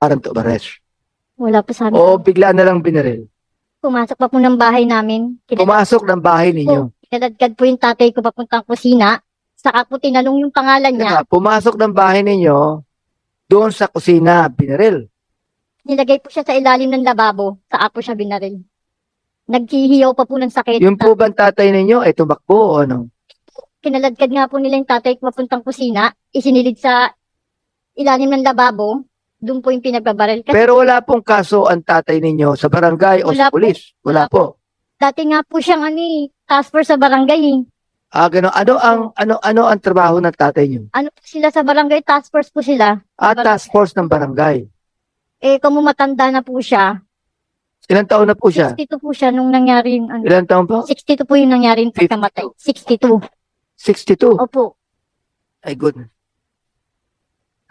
warrant of arrest? Wala po sabi. O bigla na lang binaril? Pumasok pa po ng bahay namin. Pumasok ng bahay ninyo. Kinaladkad po yung tatay ko papuntang kusina. Saka po tinanong yung pangalan niya. Pumasok ng bahay ninyo, doon sa kusina, binaril. Nilagay po siya sa ilalim ng lababo. Saka po siya binaril. Naghihiyaw pa po ng sakit. Yung po bang tatay ninyo ay tumakbo o ano? Kinaladkad nga po nila yung tatay ko papuntang kusina. Isinilid sa ilalim ng lababo. Doon po yung pinagbabaril. Kasi Pero wala pong kaso ang tatay ninyo sa barangay o Wala sa po. pulis? Wala po. dati nga po siyang task force sa barangay. Gano'n. Ano ang trabaho ng tatay niyo? Ano po sila sa barangay? Task force po sila. Task force ng barangay. Kung matanda na po siya. Ilang taon na po siya? 62 po siya nung nangyari yung Ilang taon po? 62 po yung nangyari yung pagkamatay. 62. 62. Opo. Ay, goodness.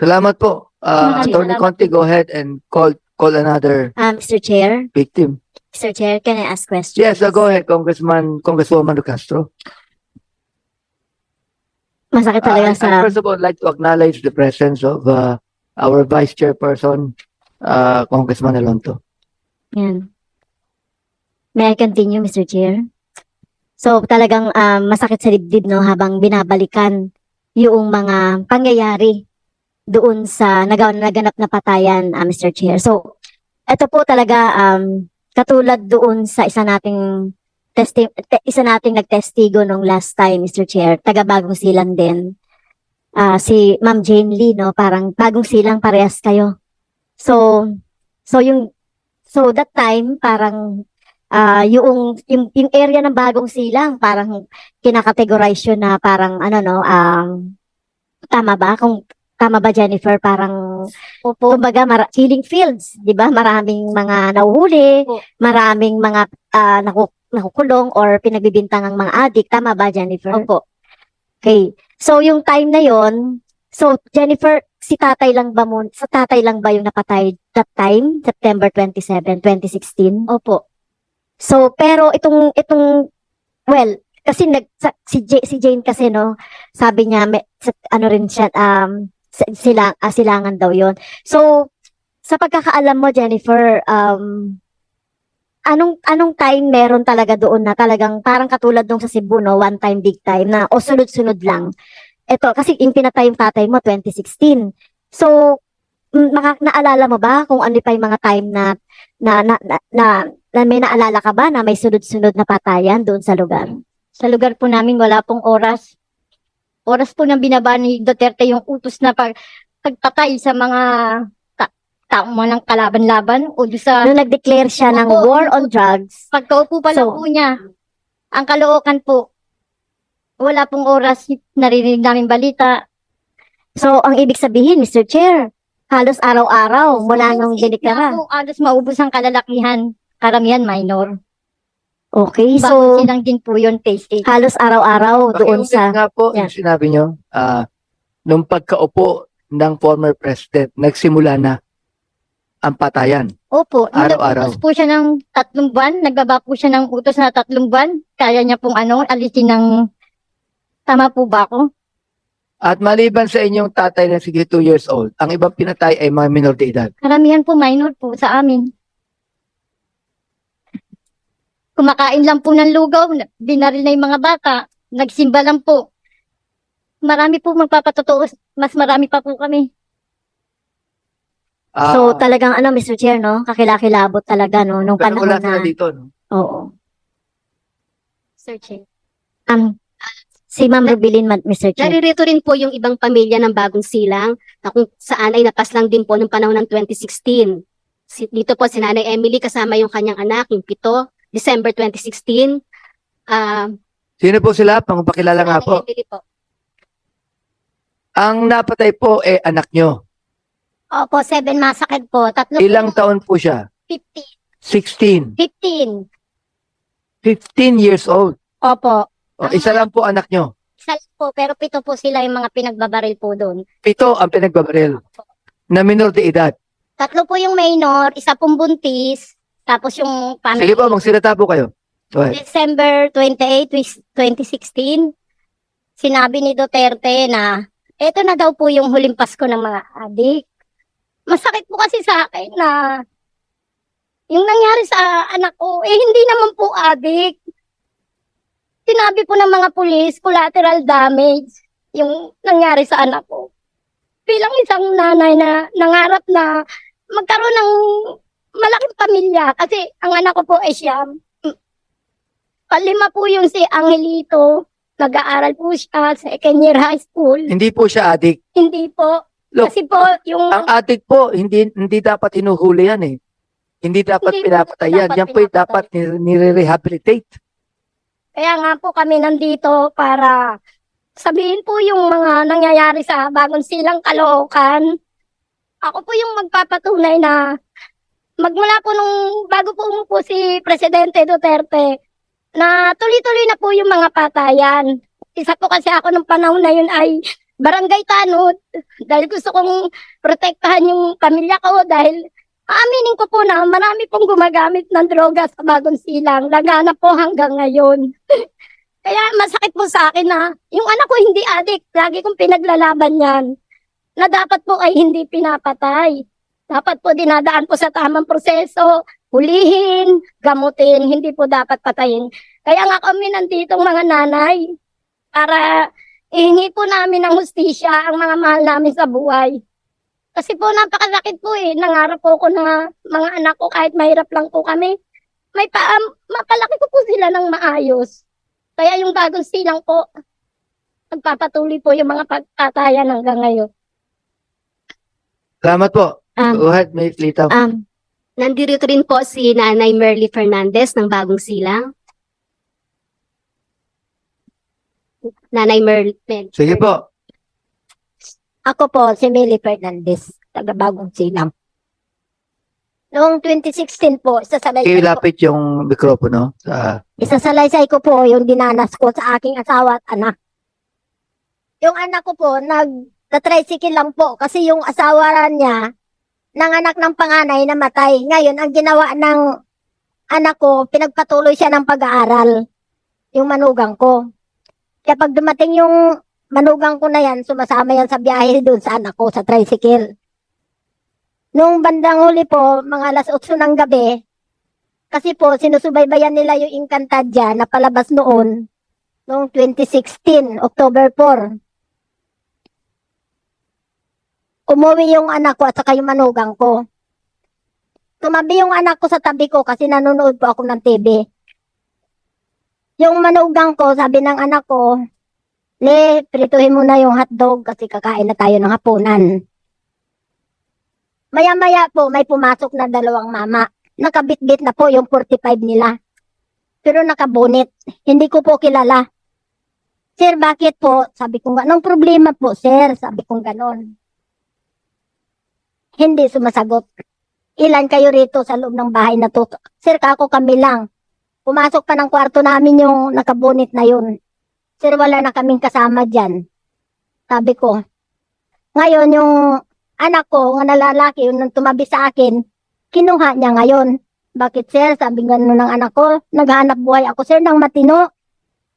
Salamat po. Attorney Salamat Conti, go ahead and call another Mr. Chair, victim. Mr. Chair, can I ask questions? Yes, go ahead, Congresswoman De Castro. Masakit talaga I sa... first of all like to acknowledge the presence of our Vice Chairperson, Congressman Alonto. Yan. May I continue, Mr. Chair? So, talagang masakit sa dibdib, no, habang binabalikan yung mga pangyayari doon sa naganap na patayan, Mr. Chair. So, ito po talaga, katulad doon sa isa nating nagtestigo nung last time, Mr. Chair, taga Bagong Silang din. Si Ma'am Jane Lee, no, parang Bagong Silang parehas kayo. So that time, parang yung area ng Bagong Silang, parang kinakategorize yun na parang tama ba? Kung tama ba, Jennifer? Parang, kumbaga, killing fields, di ba? Maraming mga nahuhuli, maraming mga nakukulong or pinagbibintangang mga adik. Tama ba, Jennifer? Opo. Okay. So, yung time na yon, so, Jennifer, sa tatay lang ba yung napatay that time? September 27, 2016? Opo. So, pero well, kasi si Jane kasi, no, sabi niya, rin siya, silangan daw yon. So, sa pagkakaalam mo, Jennifer, anong time meron talaga doon na talagang parang katulad nung sa Cebu, no, one time, big time na, o sunod-sunod lang. Ito, kasi yung pinatay yung tatay mo, 2016. So, naalala mo ba kung ano pa yung mga time na may naalala ka ba na may sunod-sunod na patayan doon sa lugar? Sa lugar po namin, wala pong oras. Oras po nang binaba ni Duterte yung utos na pagpatay sa mga taong walang kalaban-laban o doon sa Nung nag-declare siya ng Opo, war on drugs, pagkaupo pa lang So, po niya. Ang Caloocan po, wala pong oras naririnig namin balita. so ang ibig sabihin, Mr. Chair, halos araw-araw mula nung Kaya diniklara. po, alos maubos ang kalalakihan. Karamihan minor. Okay, So, so silang din po yun, phase 8. halos araw-araw doon Pakiulit sa... nga po Yan. yung sinabi nyo, nung pagkaupo ng former president, nagsimula na ang patayan. Opo, nung Araw-araw. nag-utos po siya ng 3 buwan, nagbaba po siya ng utos na 3 buwan, kaya niya pong alisin ng, tama po ba ako? At maliban sa inyong tatay na 62 years old, ang ibang pinatay ay mga minor de edad. Karamihan po minor po sa amin. Kumakain lang po ng lugaw, binaril na yung mga bata, nagsimba lang po. Marami po magpapatotoo, mas marami pa po kami. So talagang Mr. Chair, no, kakilakilabot talaga, no, nung pero panahon wala sila na... dito, no? Oo. Searching. Si Ma'am Rubilin, Mr. Chair. Naririto rin po yung ibang pamilya ng Bagong Silang na kung saan ay napaslang din po ng panahon ng 2016. Dito po si Nanay Emily kasama yung kanyang anak, yung 7, December 2016. Sino po sila? Pangpakilala nga Nanay po. Emily po. Ang napatay po ay anak nyo. Opo, 7 masakit po. 3 Ilang taon po siya? 15. 16. 15. 15 years old. Opo. Isa lang po anak nyo. Isa lang po, pero 7 po sila yung mga pinagbabaril po doon. 7 ang pinagbabaril na minor de edad. 3 po yung minor, 1 pong buntis, tapos yung family. Sige po, magsilata po kayo. Go ahead. December 28, 2016, sinabi ni Duterte na eto na daw po yung huling Pasko ng mga adik. masakit po kasi sa akin na yung nangyari sa anak ko, hindi naman po adik. Sinabi po ng mga pulis, collateral damage yung nangyari sa anak ko. Bilang isang nanay na nangarap na magkaroon ng malaking pamilya kasi ang anak ko po ay siyam. Palima po yung si Angelito. Nag-aaral po siya sa second year high school. Hindi po siya addict. Hindi po. Look, Kasi po, yung Ang addict po, hindi dapat hinuhuli yan eh. Hindi dapat Hindi pinapatay yan. dapat Yan po yung pinapatay. dapat nire-rehabilitate. Kaya nga po kami nandito para sabihin po yung mga nangyayari sa Bagong Silang Caloocan. Ako po yung magpapatunay na magmula po nung bago po umupo si Presidente Duterte na tuloy-tuloy na po yung mga patayan. Isa po kasi ako nung panahon na yun ay barangay tanod dahil gusto kong protektahan yung pamilya ko dahil aaminin ko po na marami pong gumagamit ng droga sa Bagong Silang. Lagana po hanggang ngayon. Kaya masakit po sa akin na yung anak ko hindi adik. Lagi kong pinaglalaban yan. Na dapat po ay hindi pinapatay. Dapat po dinadaan po sa tamang proseso. Hulihin, gamutin, hindi po dapat patayin. Kaya nga kami nanditong mga nanay para ihingi po namin ng hustisya ang mga mahal namin sa buhay. Kasi po napakasakit po eh. Nangarap po ko na mga anak ko kahit mahirap lang po kami. Mapalaki ko po sila ng maayos. Kaya yung Bagong Silang po, nagpapatuloy po yung mga pagtatayan hanggang ngayon. Salamat po. Um, Go ahead, May Litaw. Nandito rin po si Nanay Merly Fernandez ng Bagong Silang. Nanay Merly. Sige po. Ako po, si Meli Fernandez, taga Bagong Silang. Noong 2016 po, Ilapit yung mikropono. isasalaysay ko po yung dinanas ko sa aking asawa at anak. Yung anak ko po, nag-tricycle lang po kasi yung asawa niya, nanganak ng panganay namatay. Ngayon, ang ginawa ng anak ko, pinagpatuloy siya ng pag-aaral. Yung manugang ko. Kaya pag dumating yung manugang ko na yan, sumasama yan sa biyahe doon sa anak ko, sa tricycle. Nung bandang huli po, mga alas 8 ng gabi, kasi po, sinusubaybayan nila yung Encantadia na palabas noon, noong 2016, October 4. Umuwi yung anak ko at saka yung manugang ko. Tumabi yung anak ko sa tabi ko kasi nanonood po ako ng TV. Yung manugang ko, sabi ng anak ko, Le, prituhin mo na yung hotdog kasi kakain na tayo ng hapunan. Maya-maya po, may pumasok na dalawang mama. Nakabitbit na po yung 45 nila. Pero nakabunit. Hindi ko po kilala. Sir, bakit po? Sabi ko, anong problema po, sir? Sabi ko ganon. Hindi sumasagot. Ilan kayo rito sa loob ng bahay na to? Sir, kako kami lang. Pumasok pa ng kwarto namin yung nakabunit na yun. Sir, wala na kaming kasama dyan. Sabi ko. Ngayon, yung anak ko, nga nalalaki, yung nang tumabi sa akin, kinuha niya ngayon. Bakit, sir? Sabi gano'n ng anak ko. Naghahanap buhay ako, sir, ng matino.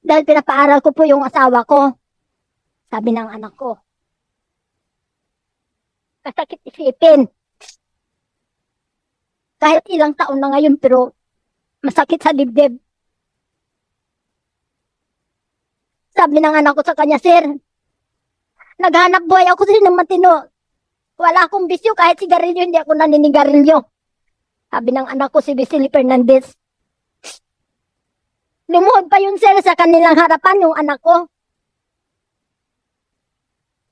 Dahil pinapaaral ko po yung asawa ko. Sabi ng anak ko. Kasakit isipin. Kahit ilang taon na ngayon, pero masakit sa dibdib. Sabi ng anak ko sa kanya, sir, naghanap buhay ako sir ng matino. Wala akong bisyo, kahit sigarilyo, hindi ako naninigarilyo. Sabi ng anak ko si Vicente Fernandez. Lumuhod pa yun sir sa kanilang harapan yung anak ko.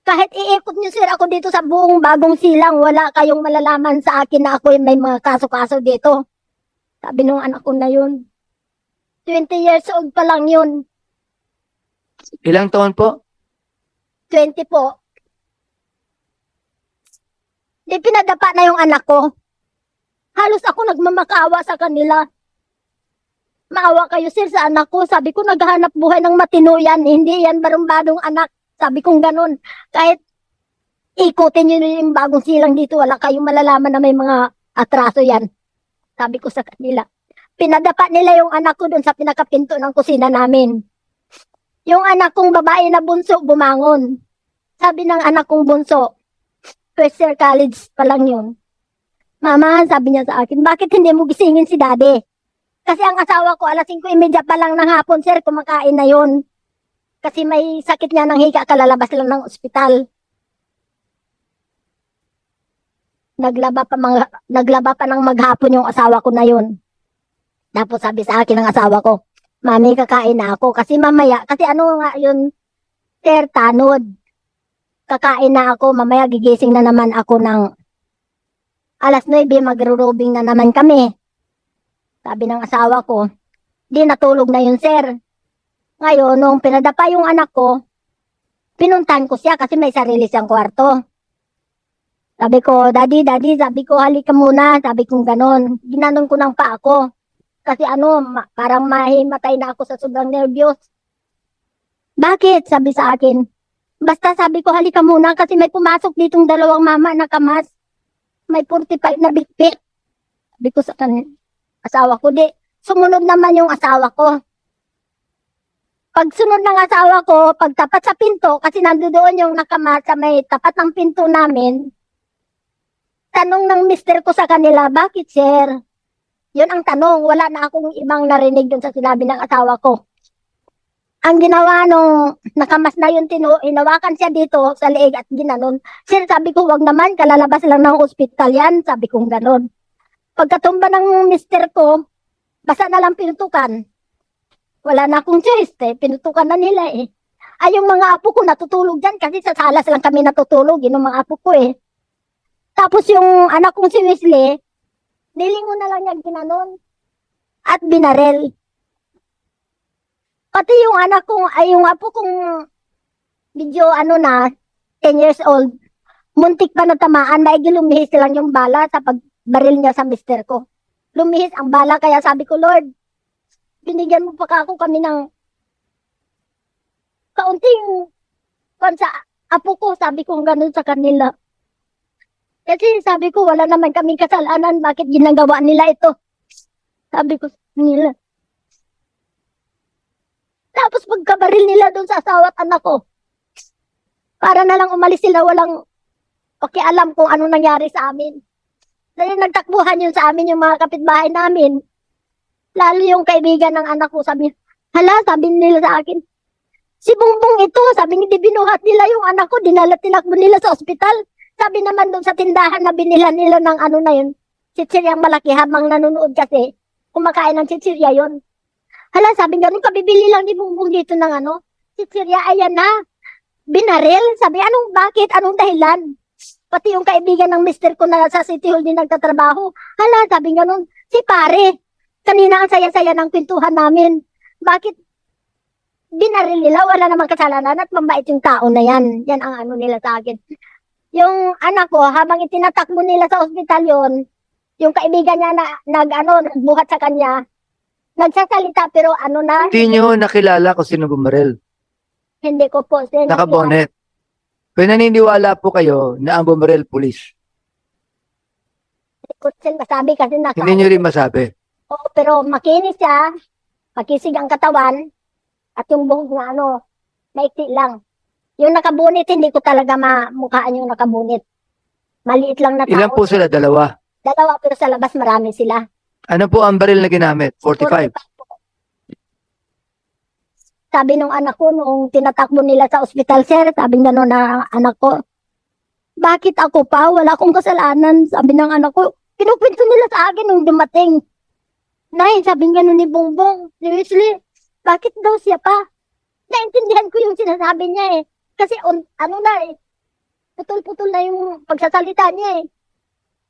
Kahit iikot niyo sir ako dito sa buong Bagong Silang, wala kayong malalaman sa akin na ako may mga kaso-kaso dito. Sabi ng anak ko na yun. 20 years old pa lang yun. Ilang taon po? 20 po. Di pinadapa na yung anak ko. Halos ako nagmamakaawa sa kanila. Maawa kayo sir sa anak ko. Sabi ko naghahanap buhay ng matino yan. Hindi yan barumbadong anak. Sabi kong ganun. Kahit ikutin nyo yung Bagong Silang dito, wala kayong malalaman na may mga atraso yan. Sabi ko sa kanila. Pinadapa nila yung anak ko dun sa pinakapinto ng kusina namin. Yung anak kong babae na bunso bumangon. Sabi ng anak kong bunso, First year college pa lang yun. Mama, sabi niya sa akin, bakit hindi mo gisingin si daddy? Kasi ang asawa ko, alas 5:30 pa lang ng hapon, sir, kumakain na yun. Kasi may sakit niya ng higa, kalalabas lang ng ospital. Naglaba pa ng maghapon yung asawa ko na yun. Tapos sabi sa akin ng asawa ko, Mami, kakain na ako. Kasi mamaya, kasi ano nga yun, sir, tanod. Kakain na ako, mamaya gigising na naman ako ng alas 9, magro-robing na naman kami. Sabi ng asawa ko, di natulog na yun, sir. Ngayon, nung pinadapa yung anak ko, pinuntan ko siya kasi may sarili siyang kwarto. Sabi ko, daddy, sabi ko, halika muna. Sabi ko ganon. Ginanon ko ng pa ako. Kasi parang mahimatay na ako sa sobrang nervyos. Bakit? Sabi sa akin. Basta sabi ko, halika muna kasi may pumasok ditong dalawang mama na kamas. May 45 na bigpit. Sabi ko sa asawa ko, di. Sumunod naman yung asawa ko. Pag sunod ng asawa ko, pag tapat sa pinto, kasi nandoon yung nakamas sa may tapat ng pinto namin, tanong ng mister ko sa kanila, bakit sir? Yun ang tanong, wala na akong ibang narinig dun sa sinabi ng asawa ko. Ang ginawa nung nakamas na yun, hinawakan siya dito sa leeg at ginanon. Sir, sabi ko, wag naman, kalalabas lang ng ospital yan, sabi ko ganon. Pagkatumba ng mister ko, basta na lang pinutukan. Wala na akong choice pinutukan na nila Ay, yung mga apo ko natutulog dyan kasi sa salas lang kami natutulog, yun yung mga apo ko Tapos yung anak kong si Wesley, nilingon na lang niya ginanon at binarel. Pati yung anak kong, ay yung apo kong medyo 10 years old, muntik pa natamaan, dahil lumihis lang yung bala sa pagbaril niya sa mister ko. Lumihis ang bala, kaya sabi ko, Lord, binigyan mo pa ako kami ng kaunting sa apo ko, sabi ko ganun sa kanila. Kasi sabi ko, wala naman kaming kasalanan, bakit ginagawa nila ito? Sabi ko sa nila. Tapos pagkabaril nila doon sa asawa at anak ko, para na lang umalis sila, walang alam kung ano nangyari sa amin. Dahil nagtakbuhan yun sa amin, yung mga kapitbahay namin. Lalo yung kaibigan ng anak ko, sabi nila sa akin, si Bongbong ito, sabi niya, binuhat nila yung anak ko, tinakbo nila sa ospital. Sabi naman doon sa tindahan na binila nila ng na yun, chichiryang malaki habang nanonood kasi, kumakain ng chichirya yun. Sabi ganun, kabibili lang ni Bongbong dito ng chichirya, ayan na, binaril. Sabi, bakit, anong dahilan? Pati yung kaibigan ng mister ko na sa City Hall din nagtatrabaho, sabi ganun, si pare, kanina ang saya-saya ng kwentuhan namin. Bakit binaril nila? Wala namang kasalanan at mabait yung tao na yan. Yan ang nila sa akin. Yung anak ko, habang itinatakbo nila sa ospital yon, yung kaibigan niya na nagbuhat sa kanya, nagsasalita pero na. Hindi nyo nakilala kung sino bumaril. Hindi ko po. Nakabonet. Kung naniniwala po kayo na ang bumaril pulis. Hindi ko masabi kasi Hindi nyo rin masabi. Oo, pero makinis siya, makisig ang katawan, at yung buhok na maikli lang. Yung nakabunit, hindi ko talaga mamukhaan yung nakabunit. Maliit lang na tao. Ilan po sila? Dalawa. Dalawa, pero sa labas marami sila. Ano po ang baril na ginamit? 45. po. Sabi nung anak ko, nung tinatakbo nila sa ospital, sir, sabi nga na anak ko, bakit ako pa? Wala akong kasalanan. Sabi ng anak ko, kinukwento nila sa akin nung dumating. Nay, sabi nga ni Bongbong, ni Wesley, bakit daw siya pa? Naintindihan ko yung sinasabi niya Kasi putol-putol na yung pagsasalita niya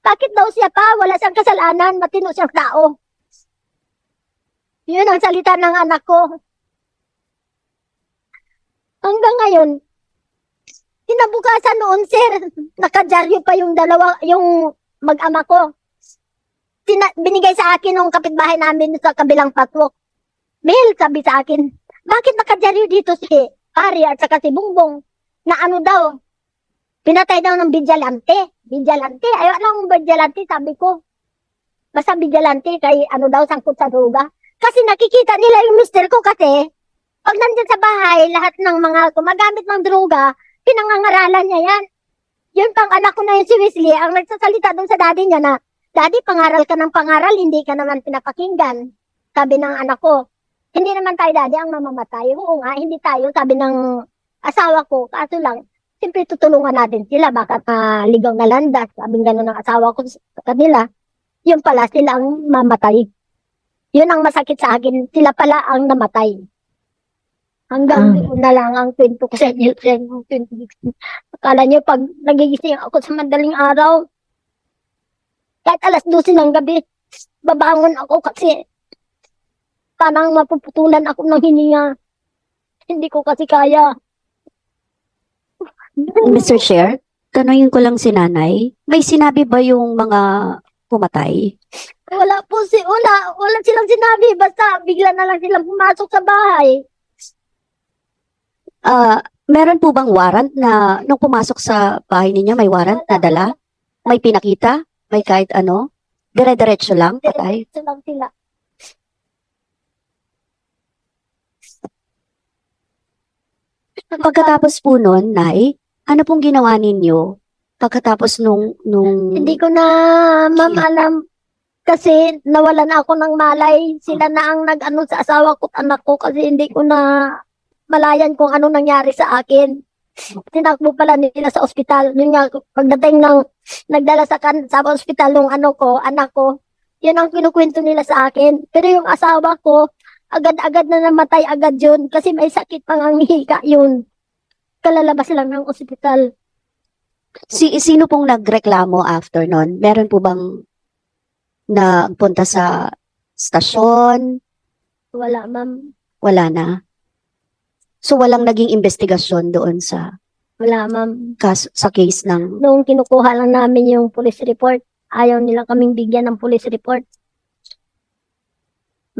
Bakit daw siya pa? Wala siyang kasalanan, matino siyang tao. Yun ang salita ng anak ko. Hanggang ngayon, kinabukasan noon, sir, nakadyaryo pa yung yung mag-ama ko. Binigay sa akin ng kapitbahay namin sa kabilang patwok. Mel, sabi sa akin, bakit nakadyaryo dito si Pari at saka si Bongbong na daw, pinatay daw ng bidyalante. Bidyalante, ayaw lang bidyalante, sabi ko. Basta bidyalante, kay daw, sangkot sa droga. Kasi nakikita nila yung mister ko kasi, pag nandyan sa bahay, lahat ng mga gumagamit ng droga, pinangangaralan niya yan. Yun pang anak ko na yun si Wesley, ang nagsasalita doon sa daddy niya na, Daddy, pangaral ka ng pangaral, hindi ka naman pinapakinggan. Sabi ng anak ko, hindi naman tayo daddy ang mamamatay. Oo nga, hindi tayo, sabi ng asawa ko. Kaso lang, siyempre tutulungan natin sila, baka ligaw na landas. Sabing gano'n ng asawa ko sa kanila. Yun pala, sila ang mamatay. Yun ang masakit sa akin, sila pala ang namatay. Hanggang doon na lang ang 20 ko sa inyo, 2016. Akala niyo, pag nagigising ako sa madaling araw, kahit alas 12 ng gabi, babangon ako kasi parang mapuputulan ako ng hininga. Hindi ko kasi kaya. Mr. Chair, tanungin ko lang si nanay, may sinabi ba yung mga pumatay? Wala silang sinabi. Basta bigla na lang silang pumasok sa bahay. Meron po bang warrant na nung pumasok sa bahay ninyo, may warrant na dala? May pinakita? May kahit ano? Dire-diretso lang, patay? Diretso lang sila. Pagkatapos po nun, Nay, ano pong ginawa ninyo pagkatapos nung Hindi ko na, ma'am, alam. Kasi nawalan ako ng malay. Sila na ang nag-ano sa asawa ko at anak ko kasi hindi ko na malayan kung ano nangyari sa akin. Tinakbo pala nila sa ospital. Yun nga, pagdating ng nagdala sa ospital ng anak ko, yun ang kinukwento nila sa akin. Pero yung asawa ko, agad-agad na namatay agad yun kasi may sakit pang ang hika yun. Kalalabas lang ng ospital. sino pong nagreklamo after nun? Meron po bang nagpunta sa stasyon? Wala, ma'am. Wala na. So walang naging investigasyon doon sa Wala, ma'am. sa case ng Nung kinukuha lang namin yung police report, ayaw nila kaming bigyan ng police report.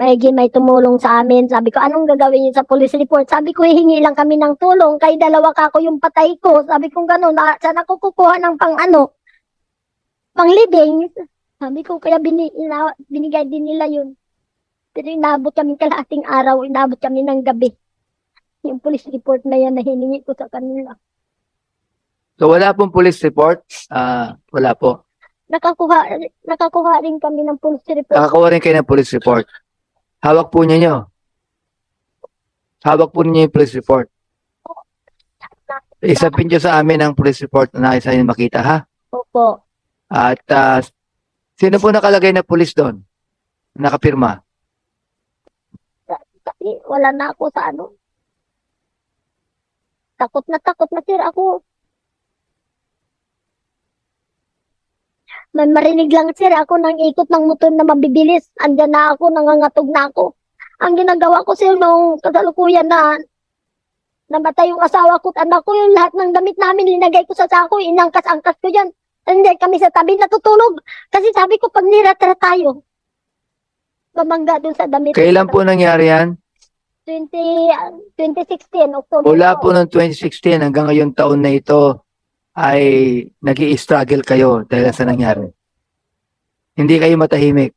May tumulong sa amin. Sabi ko, anong gagawin niyo sa police report? Sabi ko, hihingi lang kami ng tulong. Kay dalawa ka ako yung patay ko. Sabi ko gano'n, saan ako kukuha ng pang living? Sabi ko, kaya binigay din nila yun. Pero inabot kami kalahating araw, inabot kami ng gabi. Yung police report na yan na hiningi ko sa kanila. So wala pong police report? Wala po. Nakakuha rin kami ng police report. Nakakawa rin kayo ng police report. Hawak po niyo. Hawak po niyo yung police report. Isapin niyo sa amin ang police report na nais namin makita, ha? Opo. At sino po nakalagay na police doon? Nakapirma. Kasi wala na ako sa ano. Takot na sir ako. May marinig lang sir ako ng ikot ng motor na mabibilis. Andyan na ako, nangangatog na ako. Ang ginagawa ko sir nung kasalukuyan na namatay yung asawa ko at anak ko, yung lahat ng damit namin linagay ko sa sako, inangkas-angkas ko yan. Hindi kami sa tabi natutulog. Kasi sabi ko pag niratra tayo, mamangga dun sa damit. Kailan po nangyari yan? 2016, October. Mula po noong 2016 hanggang ngayong taon na ito ay nag-i-struggle kayo dahil sa nangyari. Hindi kayo matahimik.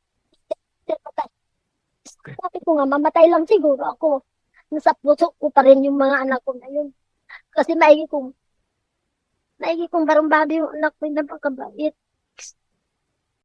Sabi ko nga, mamatay lang siguro ako. Nasa puso ko pa rin yung mga anak ko na yun. Kasi maigi kong barumbado yung anak ko na napakabait.